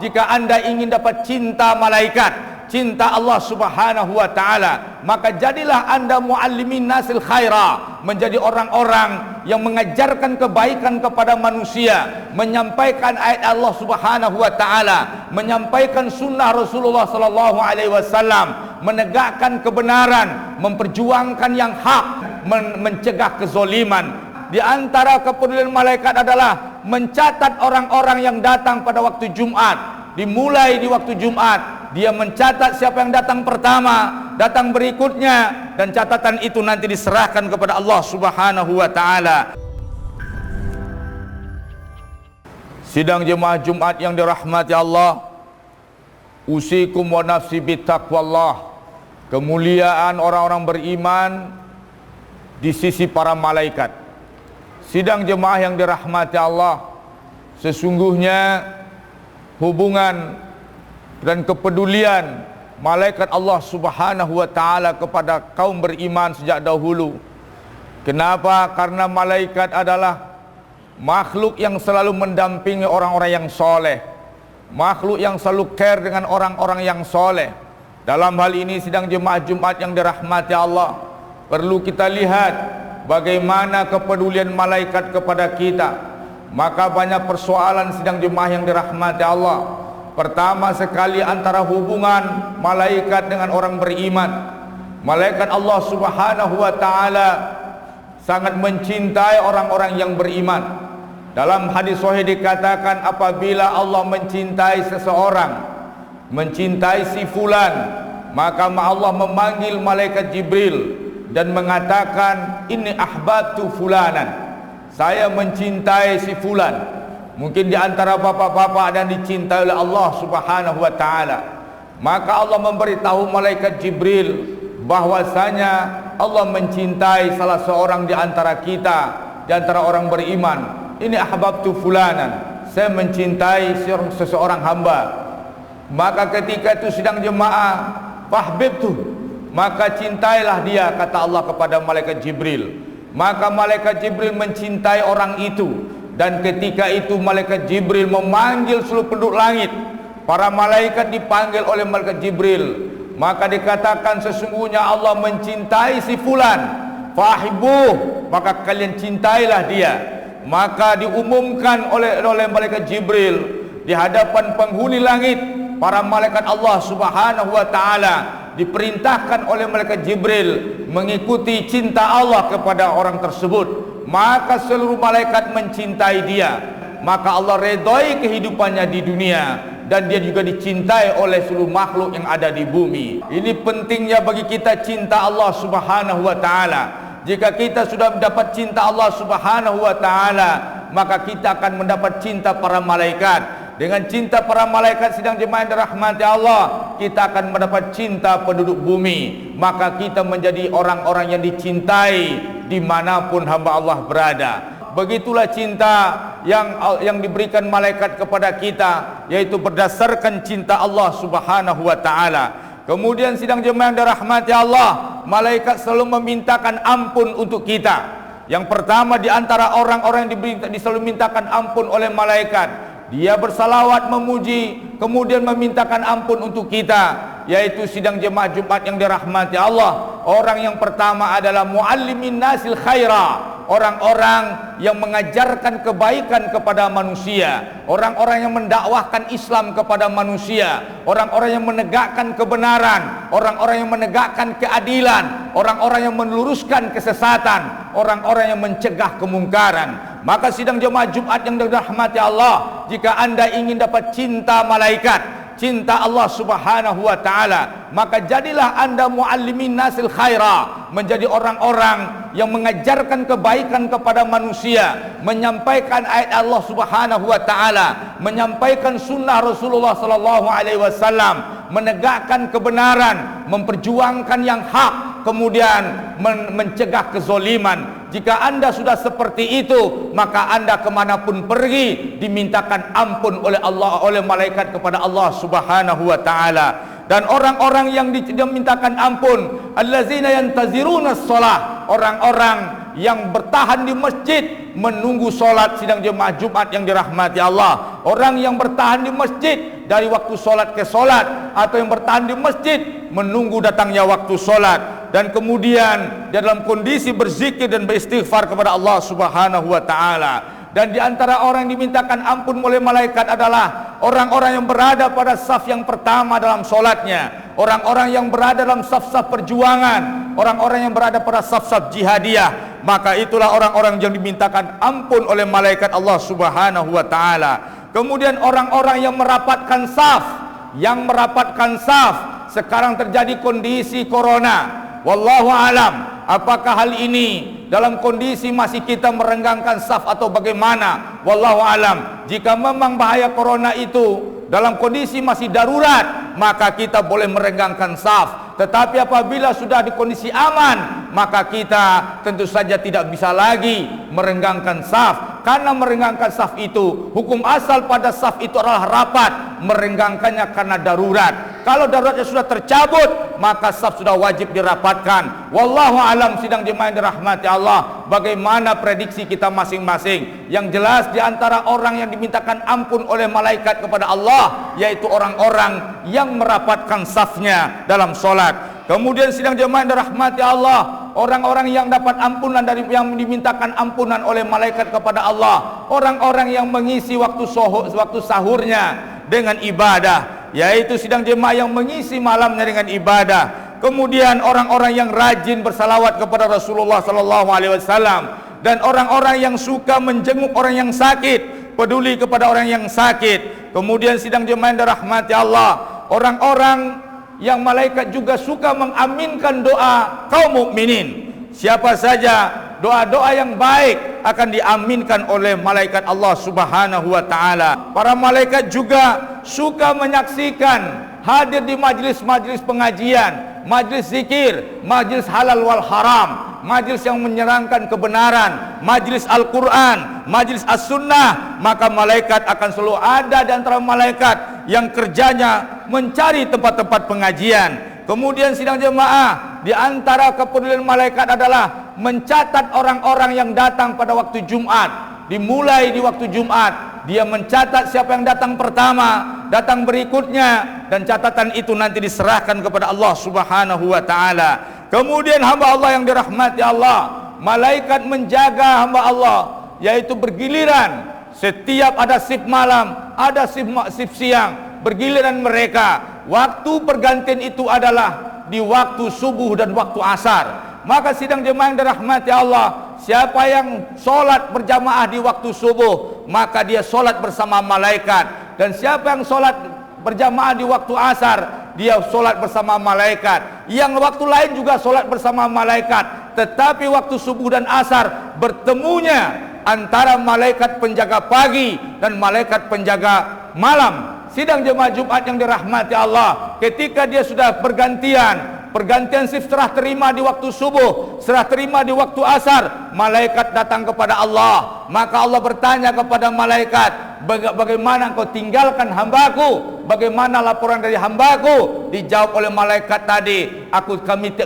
jika Anda ingin dapat cinta malaikat, cinta Allah Subhanahu wa taala, maka jadilah Anda muallimin nasil khaira, menjadi orang-orang yang mengajarkan kebaikan kepada manusia, menyampaikan ayat Allah Subhanahu wa taala, menyampaikan sunnah Rasulullah sallallahu alaihi wasallam, menegakkan kebenaran, memperjuangkan yang hak, mencegah kezoliman. Di antara kepedulian malaikat adalah mencatat orang-orang yang datang pada waktu Jumat. Dimulai di waktu Jumat, dia mencatat siapa yang datang pertama, datang berikutnya, dan catatan itu nanti diserahkan kepada Allah Subhanahu wa taala. Sidang jemaah Jumat yang dirahmati Allah, usikum wa nafsi bittaqwallah. Kemuliaan orang-orang beriman di sisi para malaikat. Sidang jemaah yang dirahmati Allah, sesungguhnya hubungan dan kepedulian malaikat Allah Subhanahu wa taala kepada kaum beriman sejak dahulu. Kenapa? Karena malaikat adalah makhluk yang selalu mendampingi orang-orang yang soleh, makhluk yang selalu care dengan orang-orang yang soleh. Dalam hal ini sidang jemaah Jumat yang dirahmati Allah, perlu kita lihat bagaimana kepedulian malaikat kepada kita. Maka banyak persoalan sidang jemaah yang dirahmati Allah. Pertama sekali antara hubungan malaikat dengan orang beriman. Malaikat Allah Subhanahu wa taala sangat mencintai orang-orang yang beriman. Dalam hadis sahih dikatakan, apabila Allah mencintai seseorang, mencintai si fulan, maka Allah memanggil malaikat Jibril dan mengatakan, ini ahbabtu fulanan, saya mencintai si fulan. Mungkin di antara bapak-bapak dan dicintai oleh Allah Subhanahu wa taala. Maka Allah memberitahu malaikat Jibril bahwasanya Allah mencintai salah seorang di antara kita, di antara orang beriman. Ini ahbabtu fulanan, saya mencintai seseorang hamba. Maka ketika itu sidang jemaah, fahbibtu, maka cintailah dia, kata Allah kepada malaikat Jibril. Maka malaikat Jibril mencintai orang itu, dan ketika itu malaikat Jibril memanggil seluruh penduduk langit. Para malaikat dipanggil oleh malaikat Jibril. Maka dikatakan, sesungguhnya Allah mencintai si fulan, fahibuh, maka kalian cintailah dia. Maka diumumkan oleh malaikat Jibril di hadapan penghuni langit. Para malaikat Allah Subhanahu wa taala diperintahkan oleh malaikat Jibril mengikuti cinta Allah kepada orang tersebut. Maka seluruh malaikat mencintai dia. Maka Allah redai kehidupannya di dunia, dan dia juga dicintai oleh seluruh makhluk yang ada di bumi. Ini pentingnya bagi kita cinta Allah Subhanahu wa taala. Jika kita sudah mendapat cinta Allah Subhanahu wa taala, maka kita akan mendapat cinta para malaikat. Dengan cinta para malaikat sidang jemaah yang dirahmati Allah, kita akan mendapat cinta penduduk bumi. Maka kita menjadi orang-orang yang dicintai dimanapun hamba Allah berada. Begitulah cinta yang diberikan malaikat kepada kita, yaitu berdasarkan cinta Allah Subhanahu wa taala. Kemudian sidang jemaah yang dirahmati Allah, malaikat selalu memintakan ampun untuk kita. Yang pertama di antara orang-orang yang selalu mintakan ampun oleh malaikat, dia bersalawat memuji, kemudian memintakan ampun untuk kita, yaitu sidang jemaah Jumat yang dirahmati Allah. Orang yang pertama adalah muallimin nasil khaira, orang-orang yang mengajarkan kebaikan kepada manusia, orang-orang yang mendakwahkan Islam kepada manusia, orang-orang yang menegakkan kebenaran, orang-orang yang menegakkan keadilan, orang-orang yang meluruskan kesesatan, orang-orang yang mencegah kemungkaran. Maka sidang jemaah Jumat yang dirahmati Allah, jika Anda ingin dapat cinta malaikat, cinta Allah Subhanahu wa taala, maka jadilah Anda muallimin nasil khaira, menjadi orang-orang yang mengajarkan kebaikan kepada manusia, menyampaikan ayat Allah Subhanahu wa taala, menyampaikan sunnah Rasulullah sallallahu alaihi wasallam, menegakkan kebenaran, memperjuangkan yang hak, kemudian mencegah kezoliman. Jika Anda sudah seperti itu, maka Anda kemanapun pergi dimintakan ampun oleh Allah, oleh malaikat kepada Allah Subhanahu wa taala. Dan orang-orang yang dimintakan ampun, allazina yantaziruna shalah, orang-orang yang bertahan di masjid menunggu solat sidang jemaah Jumat yang dirahmati Allah. Orang yang bertahan di masjid dari waktu solat ke solat, atau yang bertahan di masjid menunggu datangnya waktu solat, dan kemudian dalam kondisi berzikir dan beristighfar kepada Allah Subhanahu wa taala. Dan di antara orang yang dimintakan ampun oleh malaikat adalah orang-orang yang berada pada saf yang pertama dalam solatnya, orang-orang yang berada dalam saf-saf perjuangan, orang-orang yang berada pada saf-saf jihadiyah. Maka itulah orang-orang yang dimintakan ampun oleh malaikat Allah Subhanahu wa taala. Kemudian orang-orang yang merapatkan saf, sekarang terjadi kondisi corona. Wallahu alam, apakah hal ini dalam kondisi masih kita merenggangkan saf atau bagaimana? Wallahu alam. Jika memang bahaya corona itu dalam kondisi masih darurat, maka kita boleh merenggangkan saf. Tetapi apabila sudah di kondisi aman, maka kita tentu saja tidak bisa lagi merenggangkan saf. Karena merenggangkan saf itu, hukum asal pada saf itu adalah rapat, merenggangkannya karena darurat. Kalau daruratnya sudah tercabut, maka saf sudah wajib dirapatkan. Wallahu alam sidang jemaah yang dirahmati Allah. Bagaimana prediksi kita masing-masing? Yang jelas di antara orang yang dimintakan ampun oleh malaikat kepada Allah, yaitu orang-orang yang merapatkan safnya dalam solat. Kemudian sidang jemaah yang dirahmati Allah, orang-orang yang dapat ampunan dari yang dimintakan ampunan oleh malaikat kepada Allah, orang-orang yang mengisi waktu sahurnya dengan ibadah, yaitu sidang jemaah yang mengisi malamnya dengan ibadah. Kemudian orang-orang yang rajin bersalawat kepada Rasulullah sallallahu alaihi wasallam, dan orang-orang yang suka menjenguk orang yang sakit, peduli kepada orang yang sakit. Kemudian sidang jemaah yang dirahmati Allah, orang-orang yang malaikat juga suka mengaminkan doa kaum mukminin. Siapa saja doa-doa yang baik akan diaminkan oleh malaikat Allah Subhanahu wa taala. Para malaikat juga suka menyaksikan hadir di majlis-majlis pengajian, majlis zikir, majlis halal wal haram, majlis yang menyerangkan kebenaran, majlis Al-Quran, majlis As-Sunnah. Maka malaikat akan selalu ada di antara malaikat yang kerjanya mencari tempat-tempat pengajian. Kemudian sidang jemaah, di antara kepedulian malaikat adalah mencatat orang-orang yang datang pada waktu Jumat. Dimulai di waktu Jumat, dia mencatat siapa yang datang pertama, datang berikutnya, dan catatan itu nanti diserahkan kepada Allah Subhanahu wa taala. Kemudian hamba Allah yang dirahmati Allah, malaikat menjaga hamba Allah, yaitu bergiliran. Setiap ada shift malam, ada shift siang, bergiliran mereka. Waktu pergantian itu adalah di waktu subuh dan waktu asar. Maka sidang jemaah yang dirahmati Allah, siapa yang solat berjamaah di waktu subuh, maka dia solat bersama malaikat. Dan siapa yang solat berjamaah di waktu asar, dia solat bersama malaikat. Yang waktu lain juga solat bersama malaikat. Tetapi waktu subuh dan asar bertemunya antara malaikat penjaga pagi dan malaikat penjaga malam. Sidang jemaah Jumat yang dirahmati Allah, ketika dia sudah pergantian shift, serah terima di waktu subuh, serah terima di waktu asar, malaikat datang kepada Allah. Maka Allah bertanya kepada malaikat, bagaimana engkau tinggalkan hambaku? Bagaimana laporan dari hambaku? Dijawab oleh malaikat tadi,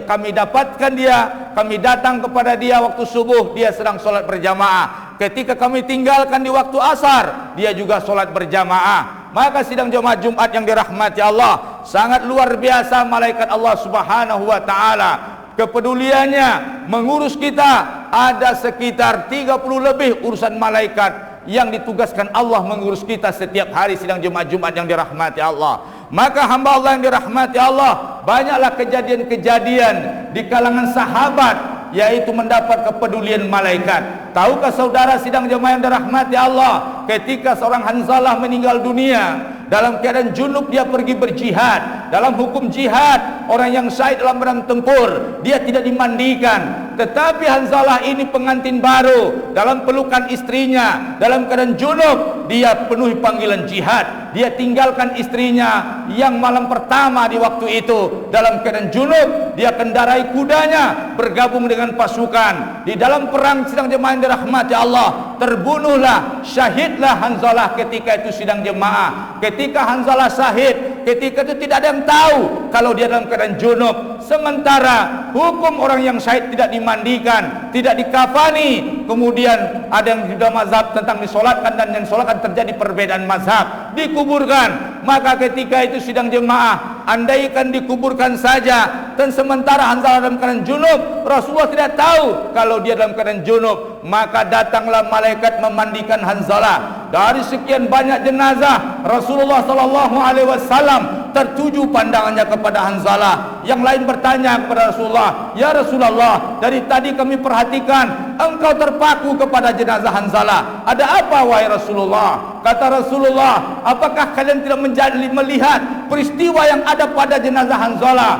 kami dapatkan dia, kami datang kepada dia waktu subuh, dia sedang solat berjamaah. Ketika kami tinggalkan di waktu asar, dia juga solat berjamaah. Maka sidang jemaah Jumat yang dirahmati Allah, sangat luar biasa malaikat Allah Subhanahu wa taala. Kepeduliannya mengurus kita, ada sekitar 30 lebih urusan malaikat yang ditugaskan Allah mengurus kita setiap hari. Sidang jemaah Jumat yang dirahmati Allah, maka hamba Allah yang dirahmati Allah, banyaklah kejadian-kejadian di kalangan sahabat, yaitu mendapat kepedulian malaikat. Tahukah saudara sidang jemaah yang dirahmati Allah, ketika seorang Hanzalah meninggal dunia dalam keadaan junub, dia pergi berjihad. Dalam hukum jihad, orang yang syahid dalam medan tempur, dia tidak dimandikan. Tetapi Hanzalah ini pengantin baru, dalam pelukan istrinya, dalam keadaan junub, dia penuhi panggilan jihad. Dia tinggalkan istrinya yang malam pertama di waktu itu dalam keadaan junub, dia kendarai kudanya, bergabung dengan pasukan di dalam perang. Sidang jemaah yang dirahmati Allah, terbunuhlah, syahidlah Hanzalah ketika itu. Sidang jemaah, ketika Hanzalah syahid, ketika itu tidak ada yang tahu kalau dia dalam keadaan junub. Sementara hukum orang yang syahid tidak dimandikan, tidak dikafani. Kemudian ada yang sudah mazhab tentang disolatkan dan yang solatkan terjadi perbedaan mazhab, dikuburkan. Maka ketika itu sidang jemaah, andaikan dikuburkan saja dan sementara Hanzalah dalam keadaan junub, Rasulullah tidak tahu kalau dia dalam keadaan junub, maka datanglah malaikat memandikan Hanzalah. Dari sekian banyak jenazah, Rasulullah sallallahu alaihi wasallam tertuju pandangannya kepada Hanzalah. Yang lain bertanya kepada Rasulullah, "Ya Rasulullah, dari tadi kami perhatikan engkau terpaku kepada jenazah Hanzalah. Ada apa wahai Rasulullah?" Kata Rasulullah, "Apakah kalian tidak melihat peristiwa yang ada pada jenazah Hanzalah?"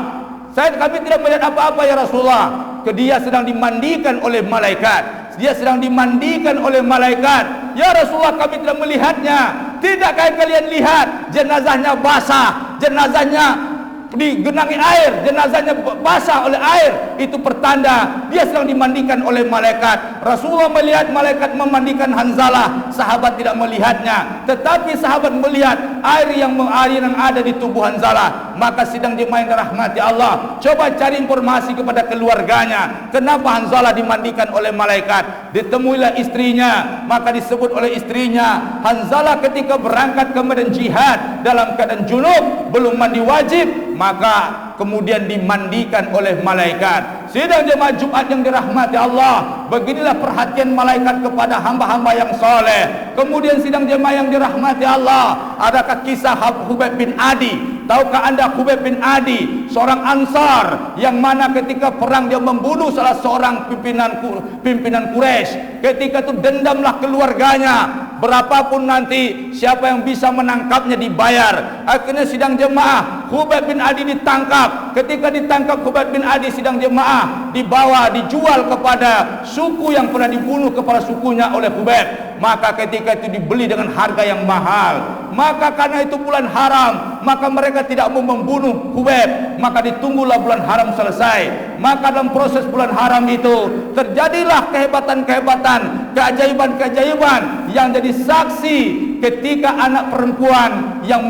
Kami tidak melihat apa-apa ya Rasulullah. Dia sedang dimandikan oleh malaikat. Dia sedang dimandikan oleh malaikat. Ya Rasulullah, kami tidak melihatnya. Tidakkah kalian lihat jenazahnya basah, jenazahnya digenangi air, jenazahnya basah oleh air? Itu pertanda dia sedang dimandikan oleh malaikat. Rasulullah melihat malaikat memandikan Hanzalah, sahabat tidak melihatnya, tetapi sahabat melihat air yang ada di tubuh Hanzalah. Maka sidang jemaah yang dirahmati Allah, coba cari informasi kepada keluarganya, kenapa Hanzalah dimandikan oleh malaikat. Ditemuilah istrinya, maka disebut oleh istrinya, Hanzalah ketika berangkat ke medan jihad dalam keadaan junub, belum mandi wajib, maka kemudian dimandikan oleh malaikat. Sidang jemaah Jumat yang dirahmati Allah, beginilah perhatian malaikat kepada hamba-hamba yang soleh. Kemudian sidang jemaah yang dirahmati Allah, adakah kisah Khubayb bin Adi? Tahukah anda Khubayb bin Adi, seorang Ansar yang mana ketika perang dia membunuh salah seorang pimpinan Quraisy. Ketika itu dendamlah keluarganya, berapapun nanti siapa yang bisa menangkapnya dibayar. Akhirnya sidang jemaah Khubayb bin Adi ditangkap. Ketika ditangkap Khubayb bin Adi, sidang jemaah dibawa, dijual kepada suku yang pernah dibunuh kepala sukunya oleh Khubayb. Maka ketika itu dibeli dengan harga yang mahal. Maka karena itu bulan haram, maka mereka tidak mau membunuh Khubayb. Maka ditunggulah bulan haram selesai. Maka dalam proses bulan haram itu terjadilah kehebatan-kehebatan, keajaiban-keajaiban yang jadi saksi ketika anak perempuan yang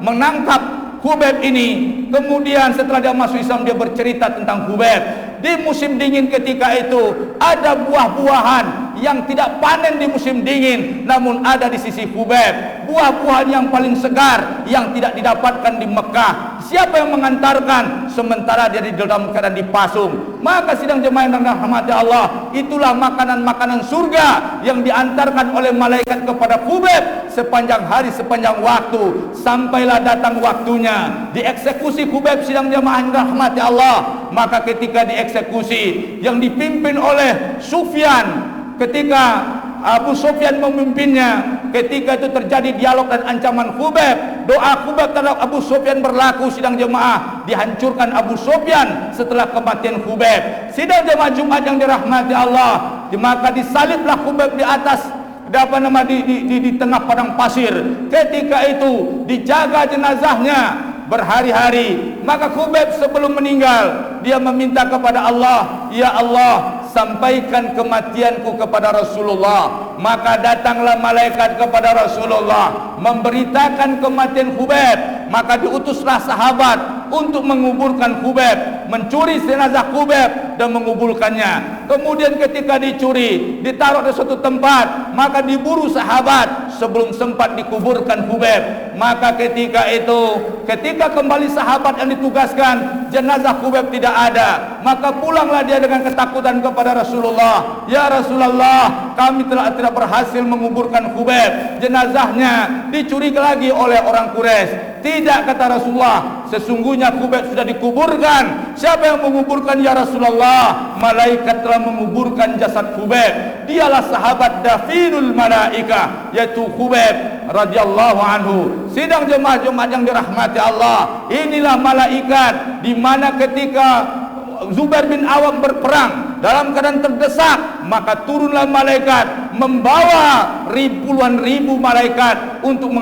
menangkap Khubayb ini. Kemudian setelah dia masuk Islam, dia bercerita tentang Khubayb. Di musim dingin ketika itu ada buah-buahan yang tidak panen di musim dingin, namun ada di sisi Khubayb. Buah-buahan yang paling segar yang tidak didapatkan di Mekah. Siapa yang mengantarkan? Sementara dia di dalam keadaan dipasung. Maka sidang jemaah yang dirahmati Allah, itulah makanan-makanan surga yang diantarkan oleh malaikat kepada Khubayb sepanjang hari, sepanjang waktu. Sampailah datang waktunya dieksekusi Khubayb, sidang jemaah yang dirahmati Allah. Maka ketika dieksekusi yang dipimpin oleh Sufyan, ketika Abu Sufyan memimpinnya, ketika itu terjadi dialog dan ancaman Khubayb. Doa Khubayb terhadap Abu Sufyan berlaku, sidang jemaah. Dihancurkan Abu Sufyan setelah kematian Khubayb. Sidang jemaah Jumat yang dirahmati Allah, maka disaliblah Khubayb di atas di tengah padang pasir. Ketika itu dijaga jenazahnya berhari-hari. Maka Khubayb sebelum meninggal, dia meminta kepada Allah, "Ya Allah, sampaikan kematianku kepada Rasulullah." Maka datanglah malaikat kepada Rasulullah memberitakan kematian Khubayb. Maka diutuslah sahabat untuk menguburkan Khubayb, mencuri jenazah Khubayb dan menguburkannya. Kemudian ketika dicuri, ditaruh di suatu tempat, maka diburu sahabat sebelum sempat dikuburkan Khubayb. Maka ketika kembali sahabat yang ditugaskan, jenazah Khubayb tidak ada. Maka pulanglah dia dengan ketakutan kepada Rasulullah, "Ya Rasulullah, kami tidak berhasil menguburkan Khubayb. Jenazahnya dicuri lagi oleh orang Quraisy." "Tidak," kata Rasulullah, "sesungguhnya Khubayb sudah dikuburkan." "Siapa yang menguburkan ya Rasulullah?" "Malaikat telah menguburkan jasad Khubayb. Dialah sahabat dafinul malaika, yaitu Khubayb radhiyallahu anhu." Sidang jemaah Jumat yang dirahmati Allah, inilah malaikat di mana ketika Zubair bin Awam berperang dalam keadaan terdesak, maka turunlah malaikat membawa puluhan ribu malaikat untuk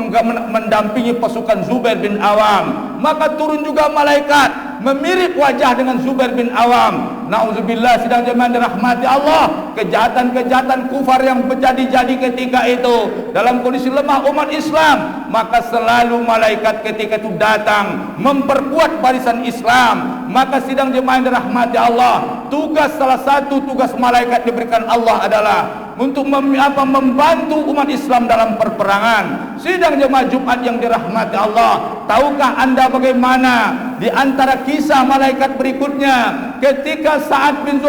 mendampingi pasukan Zubair bin Awam. Maka turun juga malaikat memirip wajah dengan Zubair bin Awam. Nauzubillah, sidang jemaah dirahmati Allah, kejahatan-kejahatan kufar yang terjadi ketika itu dalam kondisi lemah umat Islam, maka selalu malaikat ketika itu datang memperkuat barisan Islam. Maka sidang jemaah dirahmati Allah, salah satu tugas malaikat diberikan Allah adalah untuk membantu umat Islam dalam perperangan. Sidang jemaah Jumat yang dirahmati Allah, tahukah anda bagaimana di antara kisah malaikat berikutnya ketika Sa'ad bin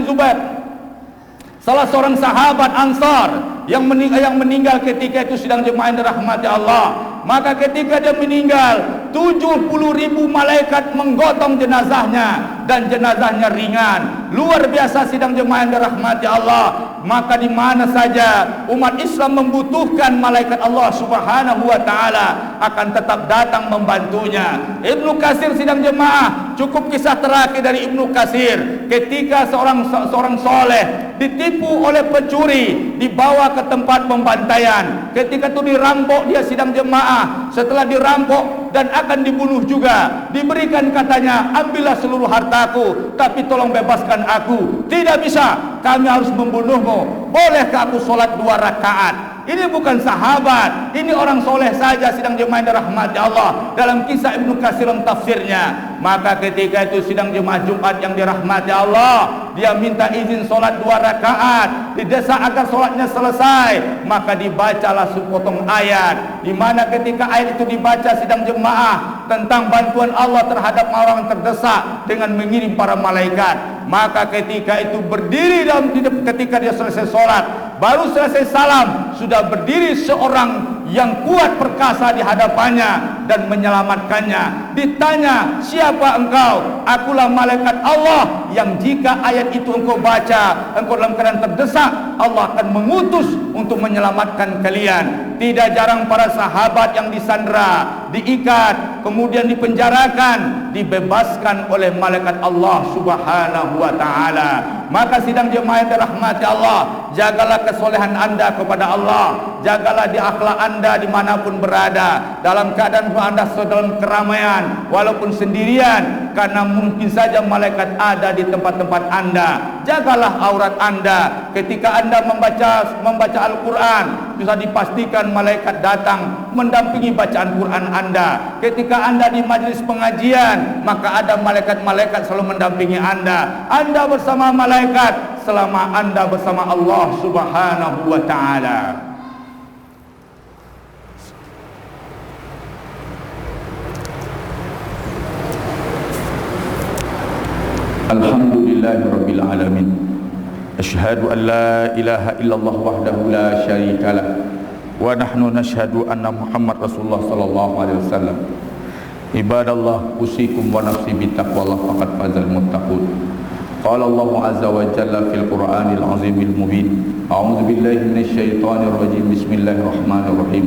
Zubair, salah seorang sahabat Ansar yang meninggal ketika itu, sidang jemaah yang dirahmati Allah. Maka ketika dia meninggal, 70.000 malaikat menggotong jenazahnya, dan jenazahnya ringan. Luar biasa sidang jemaah yang dirahmati Allah. Maka di mana saja umat Islam membutuhkan malaikat Allah Subhanahu wa taala akan tetap datang membantunya. Ibnu Katsir sidang jemaah, cukup kisah terakhir dari Ibnu Katsir ketika seorang soleh ditipu oleh pencuri, dibawa ke tempat pembantaian. Ketika itu dirampok dia sidang jemaah. Setelah dirampok dan akan dibunuh juga, diberikan katanya, ambillah seluruh hartaku, tapi tolong bebaskan aku. Tidak bisa, kami harus membunuhmu. Bolehkah aku sholat 2 rakaat? Ini bukan sahabat, ini orang soleh saja sidang jemaah yang dirahmati Allah dalam kisah Ibnu Katsir tafsirnya. Maka ketika itu sidang jemaah Jumat yang dirahmati Allah, dia minta izin sholat 2 rakaat, didesak agar sholatnya selesai. Maka dibacalah sepotong ayat, di mana ketika ayat itu dibaca sidang jemaah tentang bantuan Allah terhadap orang terdesak dengan mengirim para malaikat. Maka ketika itu berdiri ketika dia selesai sholat, baru selesai salam, sudah berdiri seorang yang kuat perkasa di hadapannya dan menyelamatkannya. Ditanya, siapa engkau? Akulah malaikat Allah yang jika ayat itu engkau baca, engkau dalam keadaan terdesak, Allah akan mengutus untuk menyelamatkan kalian. Tidak jarang para sahabat yang disandera, diikat, kemudian dipenjarakan, dibebaskan oleh malaikat Allah Subhanahu wa taala. Maka sidang jemaah yang dirahmati Allah, jagalah kesolehan anda kepada Allah, jagalah di akhlak anda dimanapun berada, dalam keadaan anda dalam keramaian walaupun sendirian, karena mungkin saja malaikat ada di tempat-tempat anda. Jagalah aurat anda. Ketika anda membaca Al-Quran, bisa dipastikan malaikat datang mendampingi bacaan Quran anda. Ketika anda di majelis pengajian, maka ada malaikat-malaikat selalu mendampingi anda. Anda bersama malaikat selama anda bersama Allah Subhanahu wa ta'ala. Alhamdulillahirabbil alamin. Asyhadu an la ilaha illallah wahdahu la syarikalah wa nahnu nashhadu anna Muhammad Rasulullah sallallahu alaihi wasallam. Ibadallah, usikum wa nafsi bittaqwallah faqad fazal muttaqun. Qala Allah azza wa jalla fil Qur'anil azimil mubin. A'udzu billahi minasyaitonir rajim. Bismillahirrahmanirrahim.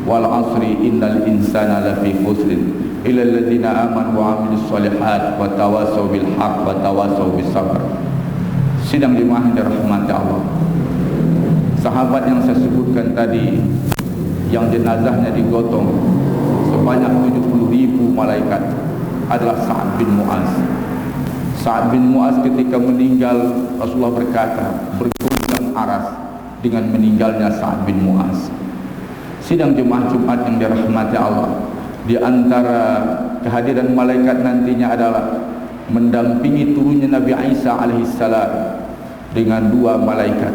Wal 'asri innal insana lafi khusrin illa alladziina aamanu wa 'amilus shalihaati wa tawassaw bil haqq wa tawassaw bis sabr. Sidang jemaah yang dirahmati Allah, sahabat yang saya sebutkan tadi yang jenazahnya digotong sebanyak 70.000 malaikat adalah Sa'ad bin Mu'az. Sa'ad bin Mu'az ketika meninggal, Rasulullah berkata, berguncang aras dengan meninggalnya Sa'ad bin Mu'az. Sidang jemaah Jumat yang dirahmati Allah, di antara kehadiran malaikat nantinya adalah mendampingi turunnya Nabi Isa alaihissalam dengan 2 malaikat.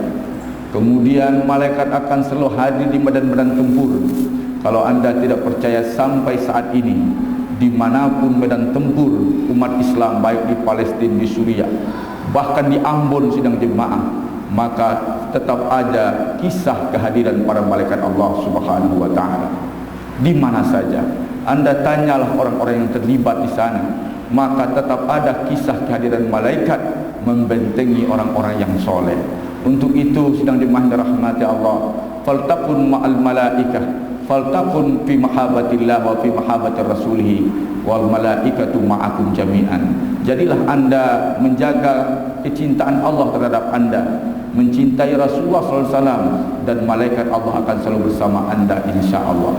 Kemudian malaikat akan selalu hadir di medan-medan tempur. Kalau anda tidak percaya, sampai saat ini dimanapun medan tempur umat Islam, baik di Palestina, di Suriah, bahkan di Ambon sidang jemaah, maka tetap ada kisah kehadiran para malaikat Allah Subhanahu wa ta'ala. Di mana saja anda tanyalah orang-orang yang terlibat di sana, maka tetap ada kisah kehadiran malaikat membentengi orang-orang yang soleh. Untuk itu sidang jemaah dirahmati Allah, faltaqun ma'al malaikah faltakun fi mahabbatillah wa fi mahabbati rasulih wal malaikatu ma'akum jami'an. Jadilah anda menjaga kecintaan Allah terhadap anda, mencintai Rasulullah SAW, dan malaikat Allah akan selalu bersama anda insya-Allah.